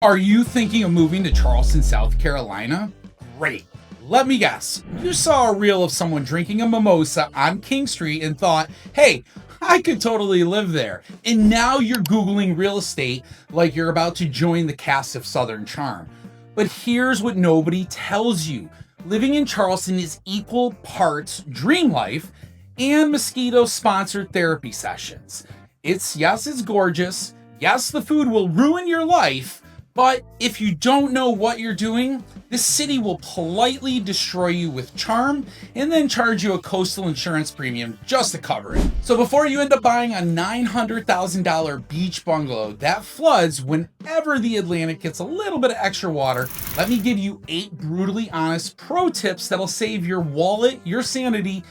Are you thinking of moving to Charleston, South Carolina? Great. Let me guess. You saw a reel of someone drinking a mimosa on King Street and thought, hey, I could totally live there. And now you're Googling real estate like you're about to join the cast of Southern Charm. But here's what nobody tells you. Living in Charleston is equal parts dream life and mosquito-sponsored therapy sessions. Yes, it's gorgeous. Yes, the food will ruin your life. But if you don't know what you're doing, this city will politely destroy you with charm and then charge you a coastal insurance premium just to cover it. So before you end up buying a $900,000 beach bungalow that floods whenever the Atlantic gets a little bit of extra water, let me give you 8 brutally honest pro tips that'll save your wallet, your sanity,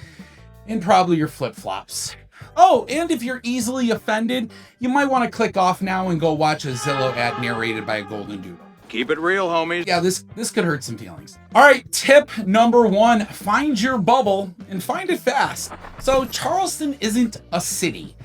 and probably your flip-flops. Oh, and if you're easily offended, you might want to click off now and go watch a Zillow ad narrated by a golden doodle. Keep it real, homies. Yeah, this could hurt some feelings. All right, tip number 1, find your bubble and find it fast. So Charleston isn't a city.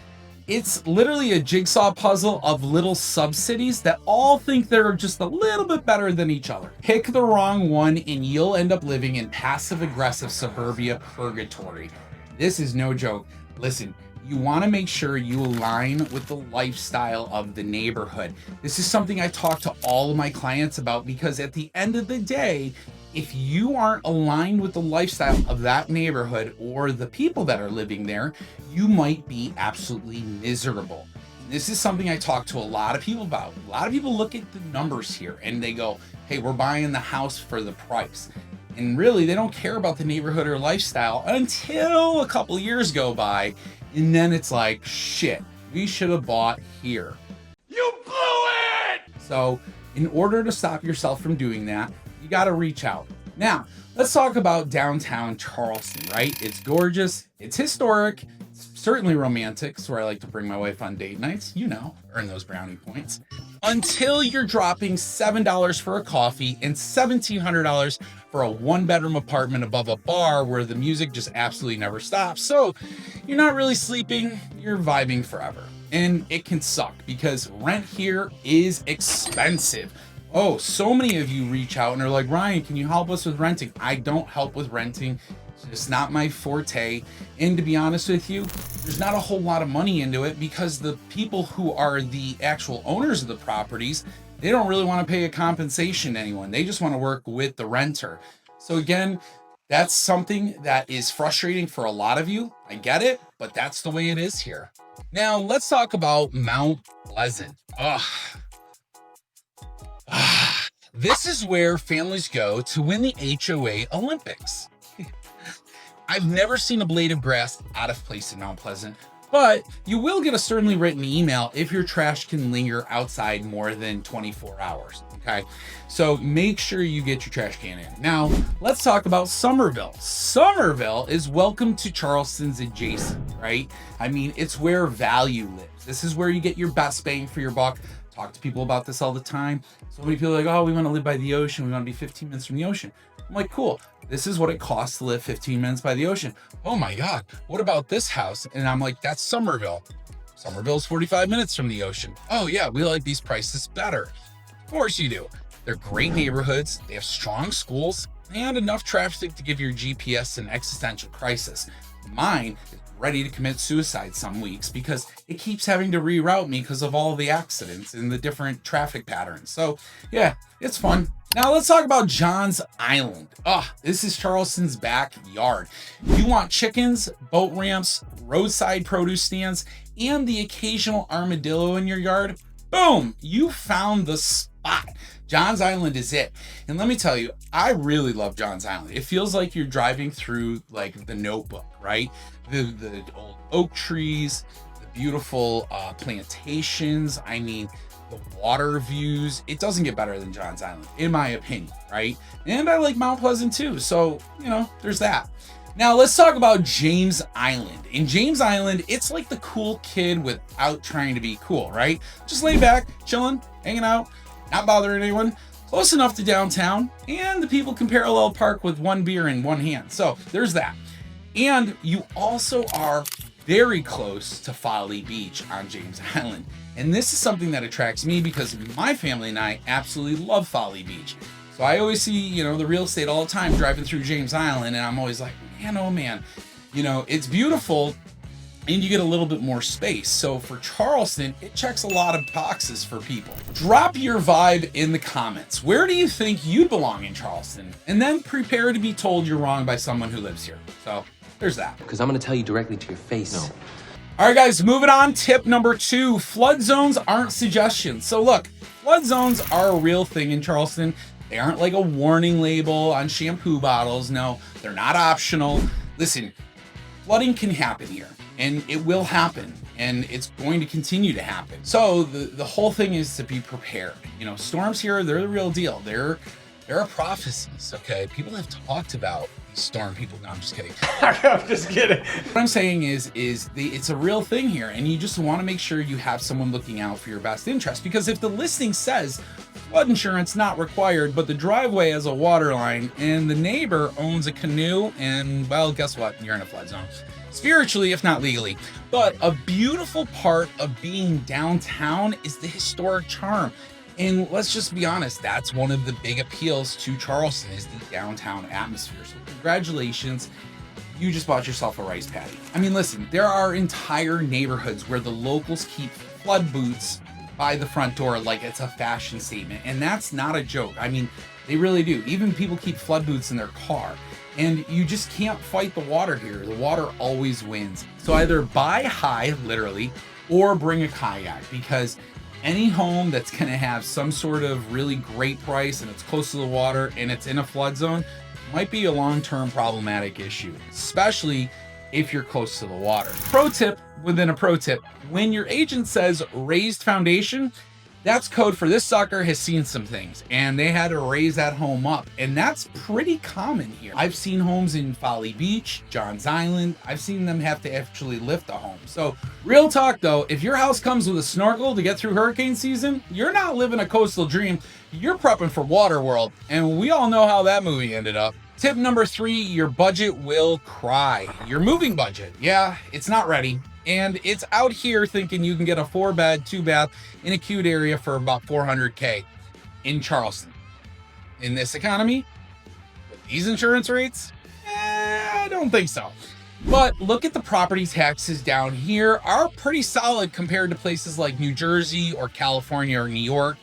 It's literally a jigsaw puzzle of little sub-cities that all think they're just a little bit better than each other. Pick the wrong one and you'll end up living in passive-aggressive suburbia purgatory. This is no joke. Listen, you want to make sure you align with the lifestyle of the neighborhood. This is something I talk to all of my clients about because at the end of the day, if you aren't aligned with the lifestyle of that neighborhood or the people that are living there, you might be absolutely miserable. This is something I talk to a lot of people about. A lot of people look at the numbers here and they go, hey, we're buying the house for the price. And really, they don't care about the neighborhood or lifestyle until a couple years go by. And then it's like, shit, we should have bought here. You blew it! So in order to stop yourself from doing that, you got to reach out. Now, let's talk about downtown Charleston, right? It's gorgeous. It's historic. It's certainly romantic. It's where I like to bring my wife on date nights. You know, earn those brownie points. Until you're dropping $7 for a coffee and $1,700 for a 1-bedroom apartment above a bar where the music just absolutely never stops. So you're not really sleeping, you're vibing forever. And it can suck because rent here is expensive. Oh, so many of you reach out and are like, Ryan, can you help us with renting? I don't help with renting. It's not my forte. And to be honest with you, there's not a whole lot of money into it because the people who are the actual owners of the properties, they don't really want to pay a compensation to anyone. They just want to work with the renter. So again, that's something that is frustrating for a lot of you. I get it, but that's the way it is here. Now let's talk about Mount Pleasant. This is where families go to win the HOA Olympics. I've never seen a blade of grass out of place in Mount Pleasant, but you will get a sternly written email if your trash can linger outside more than 24 hours, okay? So make sure you get your trash can in. Now, let's talk about Somerville. Somerville is welcome to Charleston's adjacent, right? I mean, it's where value lives. This is where you get your best bang for your buck. Talk to people about this all the time. So many people are like, oh, we want to live by the ocean. We want to be 15 minutes from the ocean. I'm like, cool. This is what it costs to live 15 minutes by the ocean. Oh my God, what about this house? And I'm like, that's Somerville. Somerville's 45 minutes from the ocean. Oh yeah, we like these prices better. Of course you do. They're great neighborhoods. They have strong schools and enough traffic to give your GPS an existential crisis. Mine is ready to commit suicide some weeks because it keeps having to reroute me because of all the accidents and the different traffic patterns. So yeah, it's fun. Now let's talk about Johns Island. This is Charleston's backyard. You want chickens, boat ramps, roadside produce stands, and the occasional armadillo in your yard? Boom, you found the spot. Johns Island is it. And let me tell you, I really love Johns Island. It feels like you're driving through like The Notebook, right? The old oak trees, the beautiful plantations. I mean, the water views. It doesn't get better than Johns Island, in my opinion, right? And I like Mount Pleasant too. So, you know, there's that. Now let's talk about James Island. In James Island, it's like the cool kid without trying to be cool, right? Just lay back, chilling, hanging out, not bothering anyone, close enough to downtown, and the people can parallel park with one beer in one hand. So there's that. And you also are very close to Folly Beach on James Island. And this is something that attracts me because my family and I absolutely love Folly Beach. So I always see, you know, the real estate all the time driving through James Island, and I'm always like, man, oh man, you know, it's beautiful and you get a little bit more space. So for Charleston, it checks a lot of boxes for people. Drop your vibe in the comments. Where do you think you belong in Charleston? And then prepare to be told you're wrong by someone who lives here. So there's that. Because I'm going to tell you directly to your face. No. All right, guys, moving on. Tip number 2, flood zones aren't suggestions. So look, flood zones are a real thing in Charleston. They aren't like a warning label on shampoo bottles. No, they're not optional. Listen, flooding can happen here, and it will happen, and it's going to continue to happen. So the whole thing is to be prepared. You know, storms here, they're the real deal. There are prophecies, okay? People have talked about storm people. No, I'm just kidding. I'm just kidding. What I'm saying is it's a real thing here, and you just want to make sure you have someone looking out for your best interest. Because if the listing says flood insurance not required, but the driveway has a water line and the neighbor owns a canoe, and well, guess what? You're in a flood zone. Spiritually, if not legally. But a beautiful part of being downtown is the historic charm. And let's just be honest, that's one of the big appeals to Charleston is the downtown atmosphere. So congratulations, you just bought yourself a rice paddy. I mean, listen, there are entire neighborhoods where the locals keep flood boots by the front door like it's a fashion statement. And that's not a joke. I mean, they really do. Even people keep flood boots in their car. And you just can't fight the water here. The water always wins. So either buy high, literally, or bring a kayak, because any home that's going to have some sort of really great price and it's close to the water and it's in a flood zone might be a long-term problematic issue, especially if you're close to the water. Pro tip within a pro tip, when your agent says raised foundation, that's code for this sucker has seen some things and they had to raise that home up. And that's pretty common here. I've seen homes in Folly Beach, Johns Island. I've seen them have to actually lift a home. So real talk though, if your house comes with a snorkel to get through hurricane season, you're not living a coastal dream. You're prepping for Waterworld. And we all know how that movie ended up. Tip number 3, your budget will cry. Your moving budget. Yeah, it's not ready. And it's out here thinking you can get a 4-bed, 2-bath in a cute area for about $400K in Charleston. In this economy, with these insurance rates, I don't think so. But look at the property taxes down here are pretty solid compared to places like New Jersey or California or New York.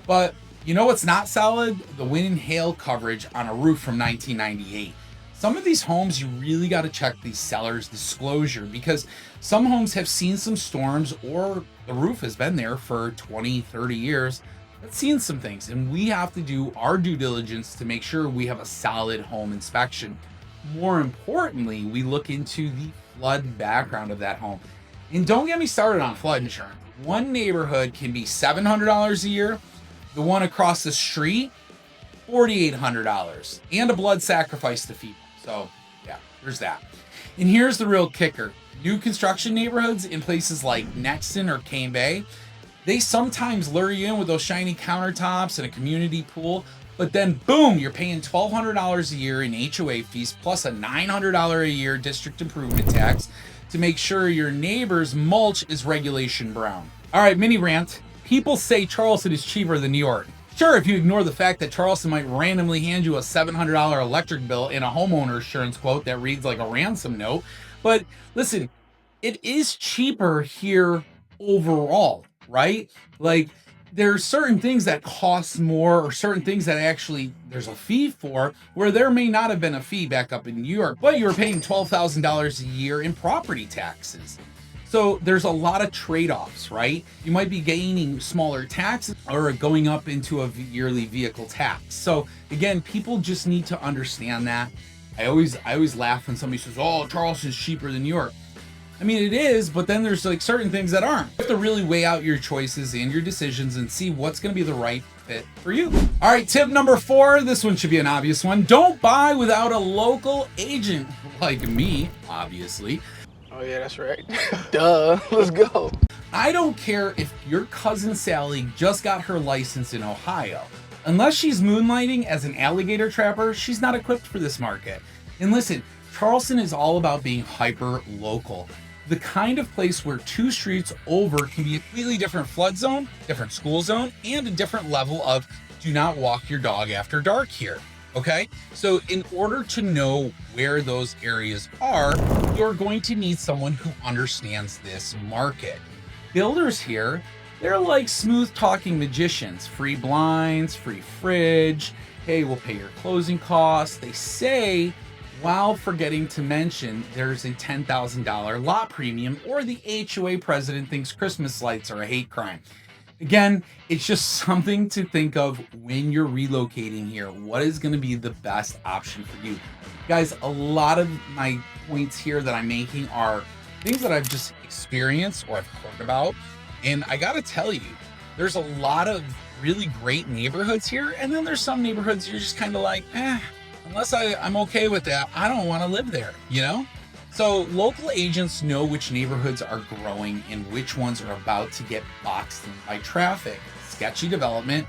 But you know what's not solid? The wind and hail coverage on a roof from 1998. Some of these homes, you really got to check the seller's disclosure because some homes have seen some storms or the roof has been there for 20, 30 years. It's seen some things, and we have to do our due diligence to make sure we have a solid home inspection. More importantly, we look into the flood background of that home. And don't get me started on flood insurance. One neighborhood can be $700 a year. The one across the street, $4,800, and a blood sacrifice to people. So yeah, there's that. And here's the real kicker. New construction neighborhoods in places like Nexton or Cane Bay, they sometimes lure you in with those shiny countertops and a community pool, but then boom, you're paying $1,200 a year in HOA fees plus a $900 a year district improvement tax to make sure your neighbor's mulch is regulation brown. All right, mini rant. People say Charleston is cheaper than New York. Sure, if you ignore the fact that Charleston might randomly hand you a $700 electric bill and a homeowner insurance quote that reads like a ransom note. But listen, it is cheaper here overall, right? Like there's certain things that cost more or certain things that actually there's a fee for where there may not have been a fee back up in New York, but you were paying $12,000 a year in property taxes. So there's a lot of trade-offs, right? You might be gaining smaller taxes or going up into a yearly vehicle tax. So again, people just need to understand that. I always laugh when somebody says, "Oh, Charleston's cheaper than New York." I mean, it is, but then there's like certain things that aren't. You have to really weigh out your choices and your decisions and see what's going to be the right fit for you. All right, tip number 4. This one should be an obvious one. Don't buy without a local agent like me, obviously. Oh yeah, that's right. Duh, let's go. I don't care if your cousin Sally just got her license in Ohio. Unless she's moonlighting as an alligator trapper, she's not equipped for this market. And listen, Charleston is all about being hyper local. the kind of place where 2 streets over can be a completely different flood zone, different school zone, and a different level of do not walk your dog after dark here. Okay, so in order to know where those areas are, you're going to need someone who understands this market. Builders here, they're like smooth talking magicians. Free blinds, free fridge. Hey, we'll pay your closing costs. They say, while forgetting to mention there's a $10,000 lot premium, or the HOA president thinks Christmas lights are a hate crime. Again, it's just something to think of when you're relocating here. What is going to be the best option for you? Guys, a lot of my points here that I'm making are things that I've just experienced or I've heard about. And I got to tell you, there's a lot of really great neighborhoods here. And then there's some neighborhoods you're just kind of like, unless I'm okay with that, I don't want to live there, you know? So local agents know which neighborhoods are growing and which ones are about to get boxed in by traffic, sketchy development,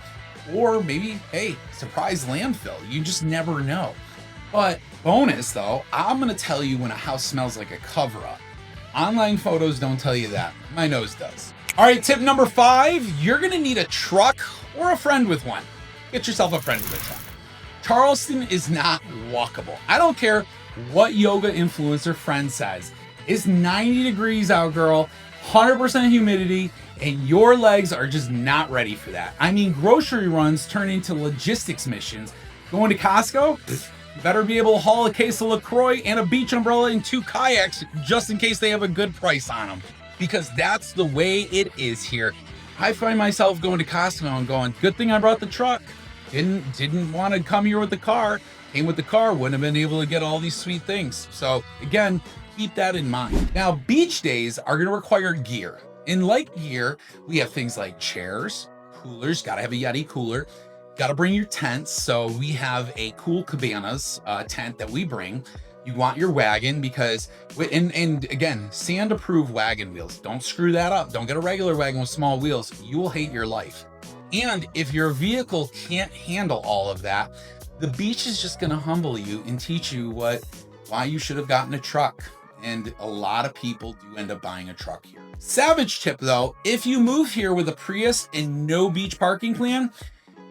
or maybe, hey, surprise landfill. You just never know. But bonus though, I'm gonna tell you when a house smells like a cover-up. Online photos don't tell you that. My nose does. All right, tip number 5, you're gonna need a truck or a friend with one. Get yourself a friend with a truck. Charleston is not walkable. I don't care what yoga influencer friend says. It's 90 degrees out, girl, 100% humidity, and your legs are just not ready for that. I mean, grocery runs turn into logistics missions. Going to Costco, you better be able to haul a case of LaCroix and a beach umbrella and 2 kayaks just in case they have a good price on them. Because that's the way it is here. I find myself going to Costco and going, good thing I brought the truck. Didn't want to come here with the car. Came with the car, wouldn't have been able to get all these sweet things. So again, keep that in mind. Now, beach days are going to require gear. In light gear, we have things like chairs, coolers, got to have a Yeti cooler, got to bring your tents. So we have a Cool Cabanas tent that we bring. You want your wagon because, and again, sand approved wagon wheels. Don't screw that up. Don't get a regular wagon with small wheels. You will hate your life. And if your vehicle can't handle all of that, the beach is just going to humble you and teach you why you should have gotten a truck. And a lot of people do end up buying a truck here. Savage tip though, if you move here with a Prius and no beach parking plan,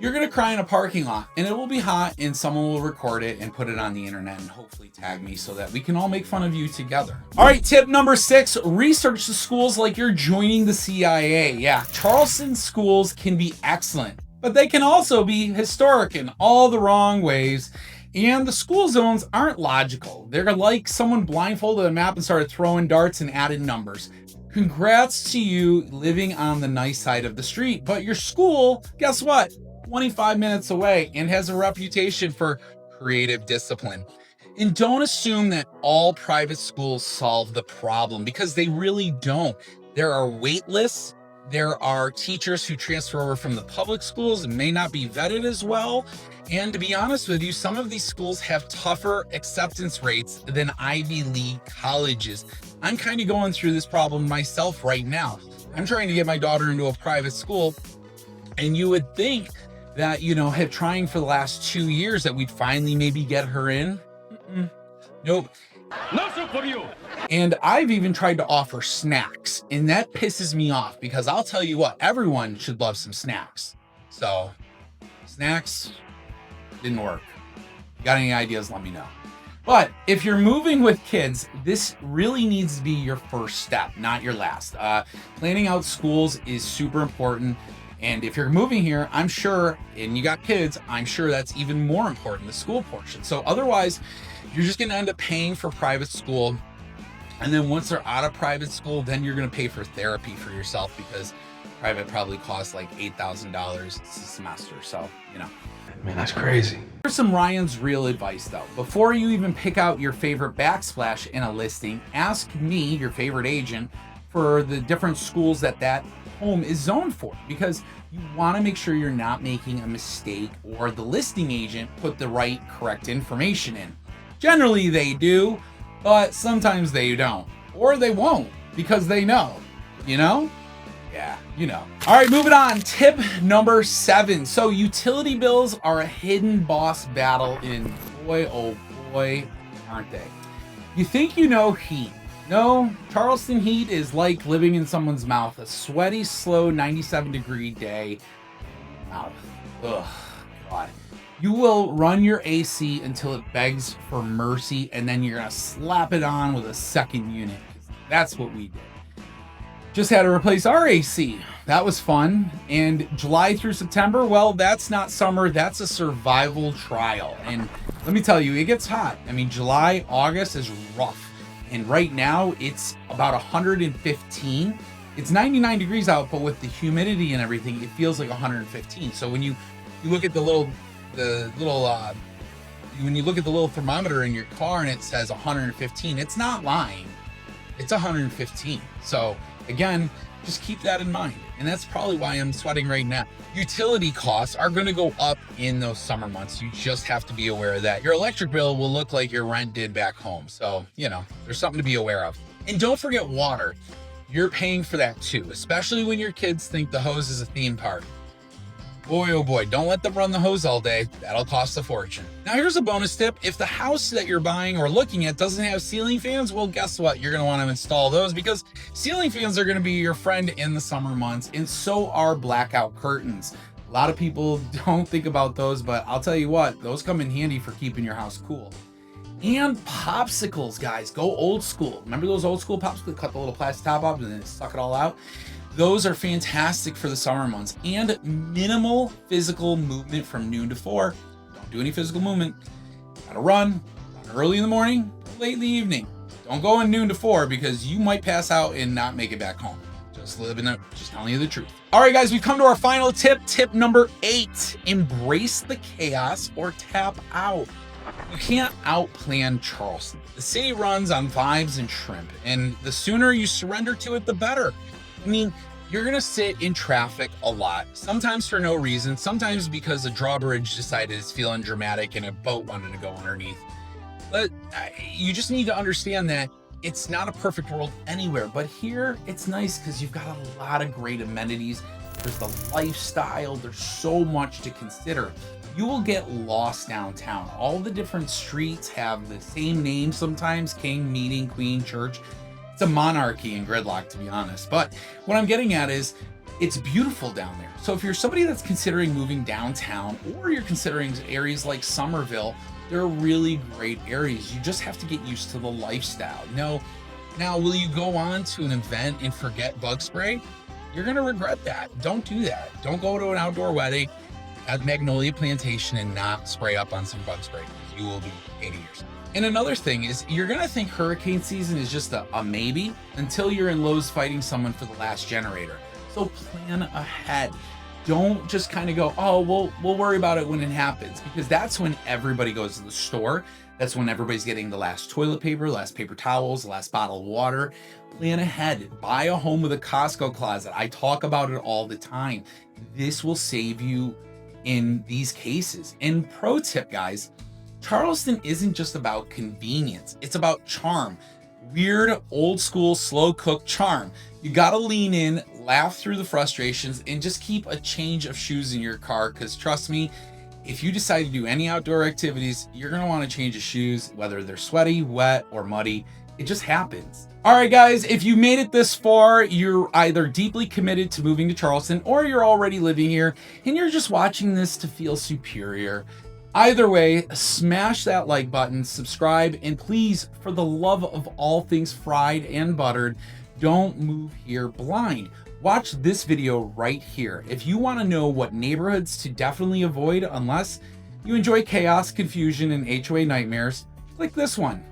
you're going to cry in a parking lot and it will be hot and someone will record it and put it on the internet and hopefully tag me so that we can all make fun of you together. All right, tip number 6, research the schools like you're joining the CIA. Yeah, Charleston schools can be excellent, but they can also be historic in all the wrong ways. And the school zones aren't logical. They're like someone blindfolded a map and started throwing darts and added numbers. Congrats to you living on the nice side of the street, but your school, guess what? 25 minutes away and has a reputation for creative discipline. And don't assume that all private schools solve the problem, because they really don't. There are wait lists. There are teachers who transfer over from the public schools and may not be vetted as well. And to be honest with you, some of these schools have tougher acceptance rates than Ivy League colleges. I'm kind of going through this problem myself right now. I'm trying to get my daughter into a private school, and you would think that, have trying for the last 2 years that we'd finally maybe get her in. Nope. Nothing for you. And I've even tried to offer snacks, and that pisses me off because I'll tell you what, everyone should love some snacks. So snacks didn't work. You got any ideas, let me know. But if you're moving with kids, this really needs to be your first step, not your last. Planning out schools is super important. And if you're moving here, I'm sure, and you got kids, I'm sure that's even more important, the school portion. So otherwise, you're just going to end up paying for private school. And then once they're out of private school, then you're going to pay for therapy for yourself, because private probably costs like $8,000 a semester. So, Man, that's crazy. Here's some Ryan's real advice though. Before you even pick out your favorite backsplash in a listing, ask me, your favorite agent, for the different schools that home is zoned for, because you want to make sure you're not making a mistake or the listing agent put the correct information in. Generally they do, but sometimes they don't, or they won't because they know, Yeah, All right, moving on. Tip number 7. So utility bills are a hidden boss battle, and boy, oh boy, aren't they. You think you know heat, No, Charleston heat is like living in someone's mouth. A sweaty, slow 97-degree day. Ugh, God. You will run your AC until it begs for mercy, and then you're gonna slap it on with a second unit. That's what we did. Just had to replace our AC. That was fun. And July through September, well, that's not summer. That's a survival trial. And let me tell you, it gets hot. I mean, July, August is rough. And right now it's about 115. It's 99 degrees out, but with the humidity and everything, it feels like 115. So when you look at when you look at the little thermometer in your car and it says 115, it's not lying. It's 115. So again, just keep that in mind. And that's probably why I'm sweating right now. Utility costs are going to go up in those summer months. You just have to be aware of that. Your electric bill will look like your rent did back home. So, there's something to be aware of. And don't forget water. You're paying for that too, especially when your kids think the hose is a theme park. Boy, oh boy, don't let them run the hose all day. That'll cost a fortune. Now here's a bonus tip. If the house that you're buying or looking at doesn't have ceiling fans, well, guess what? You're gonna wanna install those because ceiling fans are gonna be your friend in the summer months, and so are blackout curtains. A lot of people don't think about those, but I'll tell you what, those come in handy for keeping your house cool. And popsicles, guys, go old school. Remember those old school popsicles? Cut the little plastic top off and then suck it all out? Those are fantastic for the summer months. And minimal physical movement from noon to 4. Don't do any physical movement. Gotta run early in the morning, late in the evening. Don't go in noon to 4 because you might pass out and not make it back home. Just telling you the truth. All right, guys, we've come to our final tip. Tip number 8, embrace the chaos or tap out. You can't outplan Charleston. The city runs on vibes and shrimp, and the sooner you surrender to it, the better. I mean, you're gonna sit in traffic a lot, sometimes for no reason, sometimes because a drawbridge decided it's feeling dramatic and a boat wanted to go underneath. But you just need to understand that it's not a perfect world anywhere, but here it's nice because you've got a lot of great amenities. There's the lifestyle, there's so much to consider. You will get lost downtown. All the different streets have the same name sometimes, King, Meeting, Queen, Church. It's a monarchy in gridlock, to be honest. But what I'm getting at is it's beautiful down there. So if you're somebody that's considering moving downtown, or you're considering areas like Somerville, they're really great areas. You just have to get used to the lifestyle. Now, will you go on to an event and forget bug spray? You're gonna regret that. Don't do that. Don't go to an outdoor wedding at Magnolia Plantation and not spray up on some bug spray. You will be 80 years. And another thing is you're gonna think hurricane season is just a maybe until you're in Lowe's fighting someone for the last generator. So plan ahead. Don't just kind of go, oh, we'll worry about it when it happens, because that's when everybody goes to the store. That's when everybody's getting the last toilet paper, last paper towels, the last bottle of water. Plan ahead. Buy a home with a Costco closet. I talk about it all the time. This will save you in these cases. And pro tip, guys, Charleston isn't just about convenience. It's about charm. Weird, old school, slow cook charm. You gotta lean in, laugh through the frustrations, and just keep a change of shoes in your car, because trust me, if you decide to do any outdoor activities, you're gonna wanna change of shoes, whether they're sweaty, wet, or muddy. It just happens. All right, guys, if you made it this far, you're either deeply committed to moving to Charleston, or you're already living here and you're just watching this to feel superior. Either way, smash that like button, subscribe, and please, for the love of all things fried and buttered, don't move here blind. Watch this video right here if you want to know what neighborhoods to definitely avoid unless you enjoy chaos, confusion, and HOA nightmares. Click this one.